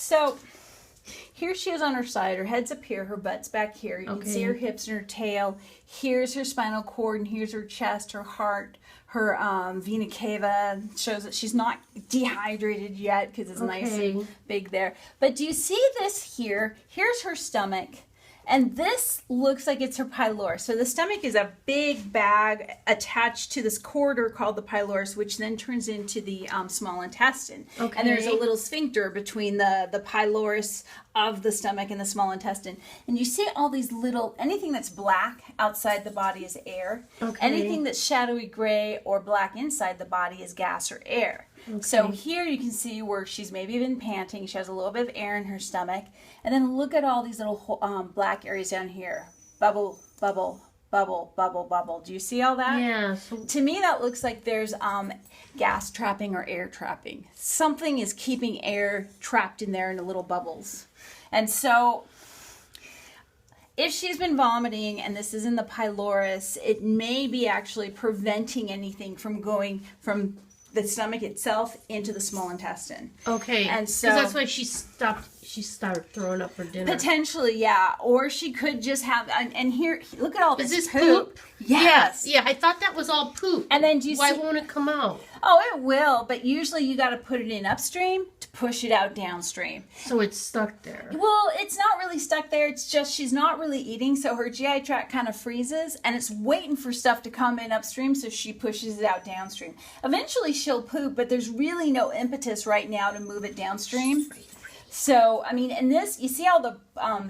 So here she is on her side. Her head's up here. Her butt's back here. You can see her hips and her tail. Here's her spinal cord, and here's her chest, her heart, her vena cava. Shows that she's not dehydrated yet because it's nice and big there. But do you see this here? Here's her stomach. And this looks like it's her pylorus. So the stomach is a big bag attached to this corridor called the pylorus, which then turns into the small intestine. Okay. And there's a little sphincter between the pylorus of the stomach and the small intestine. And you see all these little, anything that's black outside the body is air. Okay. Anything that's shadowy gray or black inside the body is gas or air. Okay. So here you can see where she's maybe been panting. She has a little bit of air in her stomach. And then look at all these little black areas down here. Bubble, bubble, bubble, bubble, bubble. Do you see all that? Yeah. To me, that looks like there's gas trapping or air trapping. Something is keeping air trapped in there in the little bubbles. And so if she's been vomiting and this is in the pylorus, it may be actually preventing anything from going from the stomach itself into the small intestine. Okay. And so that's why she started throwing up for dinner. Potentially, yeah. Or she could just have, and here, look at all this. Is this poop? Yes. Yeah, I thought that was all poop. And then do you Why won't it come out? Oh, it will, but usually you got to put it in upstream to push it out downstream. So it's stuck there. Well, it's not really stuck there. It's just she's not really eating, so her GI tract kind of freezes, and it's waiting for stuff to come in upstream, so she pushes it out downstream. Eventually she'll poop, but there's really no impetus right now to move it downstream. So, I mean, in this, you see all the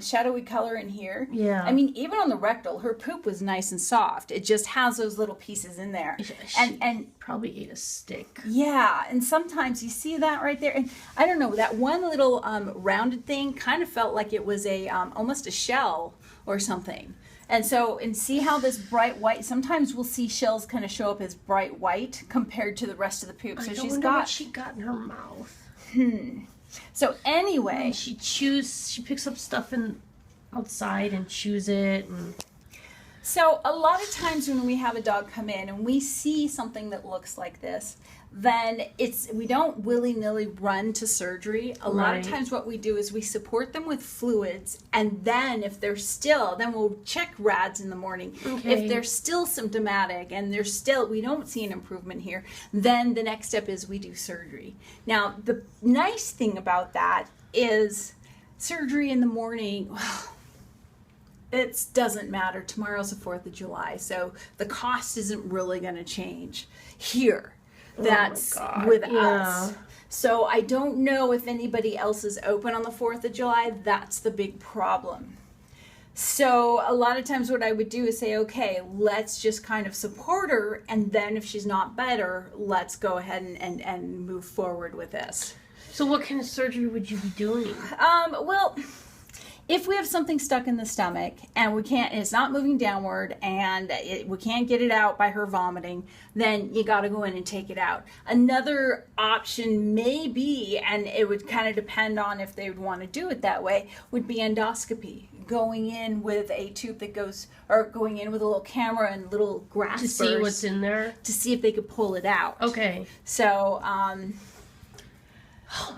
shadowy color in here? Yeah. I mean, even on the rectal, her poop was nice and soft. It just has those little pieces in there. And probably ate a stick. Yeah, and sometimes you see that right there. And I don't know, that one little rounded thing kind of felt like it was a almost a shell or something. And so, and see how this bright white, sometimes we'll see shells kind of show up as bright white compared to the rest of the poop. So she's got what she got in her mouth. So anyway, she picks up stuff outside and chews it. So a lot of times when we have a dog come in and we see something that looks like this, then we don't willy-nilly run to surgery. A lot of times what we do is we support them with fluids, and then if they're still, then we'll check RADS in the morning. Okay. If they're still symptomatic and we don't see an improvement here, then the next step is we do surgery. Now, the nice thing about that is surgery in the morning, well, it doesn't matter. Tomorrow's the 4th of July, so the cost isn't really going to change here. That's with us. So I don't know if anybody else is open on the 4th of July. That's the big problem. So a lot of times what I would do is say, okay, let's just kind of support her, and then if she's not better, let's go ahead and move forward with this. So what kind of surgery would you be doing? Well, if we have something stuck in the stomach and it's not moving downward and we can't get it out by her vomiting, then you got to go in and take it out. Another option may be, and it would kind of depend on if they would want to do it that way, would be endoscopy. Going in with a tube going in with a little camera and little graspers. To see what's in there? To see if they could pull it out. Okay. So, oh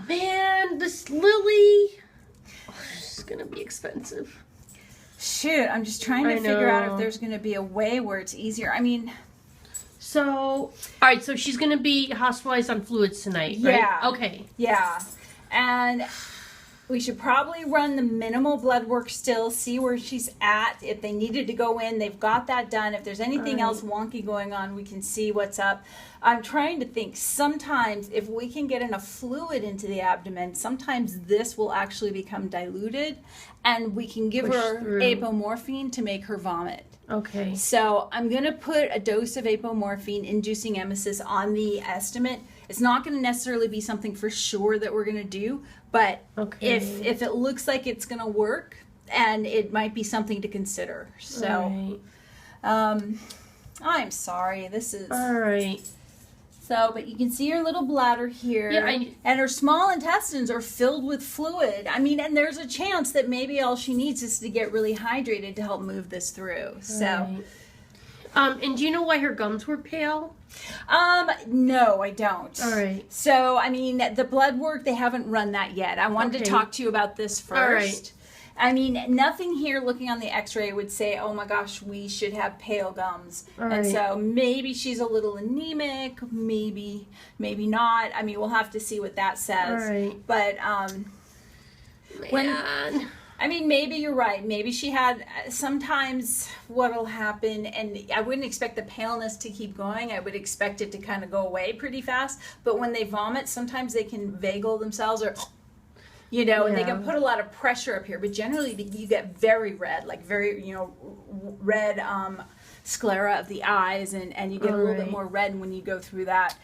man, this Lily... It's gonna be expensive. Shoot, I'm just trying to figure out if there's gonna be a way where it's easier. I mean, so all right, so she's gonna be hospitalized on fluids tonight, right? Yeah. Okay. Yeah, and we should probably run the minimal blood work still, see where she's at. If they needed to go in, they've got that done. If there's anything else wonky going on, we can see what's up. I'm trying to think, sometimes if we can get enough fluid into the abdomen, sometimes this will actually become diluted, and we can give her apomorphine to make her vomit. Okay. So I'm going to put a dose of apomorphine inducing emesis on the estimate. It's not going to necessarily be something for sure that we're going to do, but if it looks like it's going to work, and it might be something to consider. So, I'm sorry. This is... All right. So, but you can see her little bladder here, and her small intestines are filled with fluid. I mean, and there's a chance that maybe all she needs is to get really hydrated to help move this through. So, And do you know why her gums were pale? No, I don't. All right. So, I mean, the blood work, they haven't run that yet. I wanted to Okay. talk to you about this first. All right. I mean, nothing here looking on the x-ray would say, oh my gosh, we should have pale gums. All And right. so maybe she's a little anemic, maybe not. I mean, we'll have to see what that says. All right. But, Man. I mean, maybe you're right. Maybe she had, sometimes what'll happen, and I wouldn't expect the paleness to keep going. I would expect it to kind of go away pretty fast. But when they vomit, sometimes they can vagal themselves or, you know, and they can Yeah. put a lot of pressure up here. But generally, you get very red, like very, you know, red sclera of the eyes, and you get a little bit Alright. more red when you go through that.